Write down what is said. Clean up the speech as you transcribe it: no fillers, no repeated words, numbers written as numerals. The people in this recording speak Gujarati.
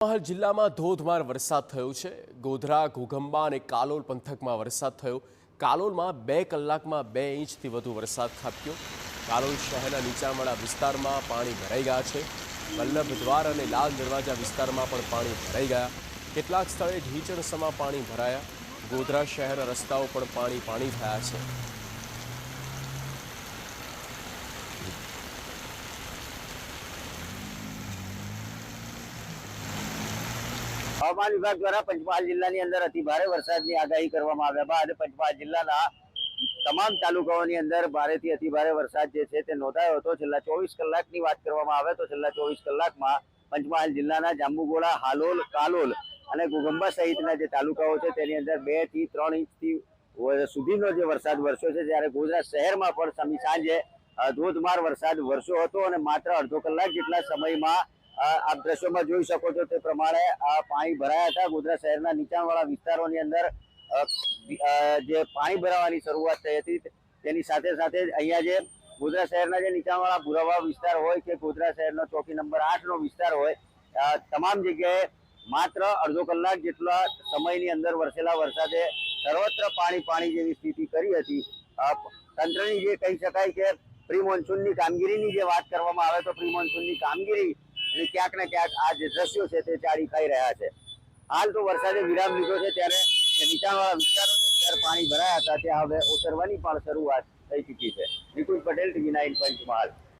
પંચમહાલ જિલ્લામાં ધોધમાર વરસાદ થયો છે। ગોધરા, ઘોઘંબા અને કાલોલ પંથકમાં વરસાદ થયો। કાલોલમાં 2 કલાકમાં 2 ઇંચથી વધુ વરસાદ ખાબક્યો। કાલોલ શહેરના નીચાણવાળા વિસ્તારમાં પાણી ભરાઈ ગયા છે। વલ્લભદ્વાર અને લાલ દરવાજા વિસ્તારમાં પણ પાણી ભરાઈ ગયા। કેટલાક સ્થળે ઢીચણસમા પાણી ભરાયા। ગોધરા શહેરના રસ્તાઓ પણ પાણી થયા છે। હવામાન વિભાગ દ્વારા પંચમહાલ જિલ્લાની અંદર અતિ ભારે વરસાદની આગાહી કરવામાં આવ્યા બાદ પંચમહાલ જિલ્લાના તમામ તાલુકાઓની અંદર ભારેથી અતિ ભારે વરસાદ જે છે તે નોંધાયો હતો। છેલ્લા 24 કલાકની વાત કરવામાં આવે તો છેલ્લા 24 કલાકમાં પંચમહાલ જિલ્લાના જાંબુઘોડા, હાલોલ, કાલોલ અને ઘોઘંબા સહિતના જે તાલુકાઓ છે તેની અંદર 2 થી 3 ઇંચ સુધીનો જે વરસાદ વરસ્યો છે। જ્યારે ગોધરા શહેરમાં પણ સાંજે ધોધમાર વરસાદ વરસ્યો હતો અને માત્ર અડધો કલાક જેટલા સમયમાં આપ દ્રશ્યોમાં જોઈ શકો છો તે પ્રમાણે પાણી ભરાયા હતા। ગોધરા શહેરના નીચાણવાળા વિસ્તારોની અંદર જે પાણી ભરાવાની શરૂઆત થઈ હતી તેની સાથે સાથે અહીંયા જે ગોધરા શહેરના જે નીચાણવાળા ભુરાવા વિસ્તાર હોય કે ગોધરા શહેરનો ચોકી નંબર 8 નો વિસ્તાર હોય તમામ જગ્યાએ માત્ર અડધો કલાક જેટલા સમયની અંદર વરસેલા વરસાદે સર્વત્ર પાણી જેવી સ્થિતિ કરી હતી। તંત્રની જે કહી શકાય કે પ્રી મોન્સૂનની કામગીરીની જે વાત કરવામાં આવે તો પ્રી મોન્સૂનની કામગીરી ક્યાંક ને ક્યાંક આ જે દ્રશ્યો છે તે ચાળી ખાઈ રહ્યા છે। હાલ તો વરસાદે વિરામ લીધો છે ત્યારે નીચાણવાળા વિસ્તારોની અંદર પાણી ભરાયા હતા ત્યાં હવે ઓસરવાની પણ શરૂઆત થઈ ચૂકી છે। નિકુંજ પટેલ, TV9 પંચમહાલ।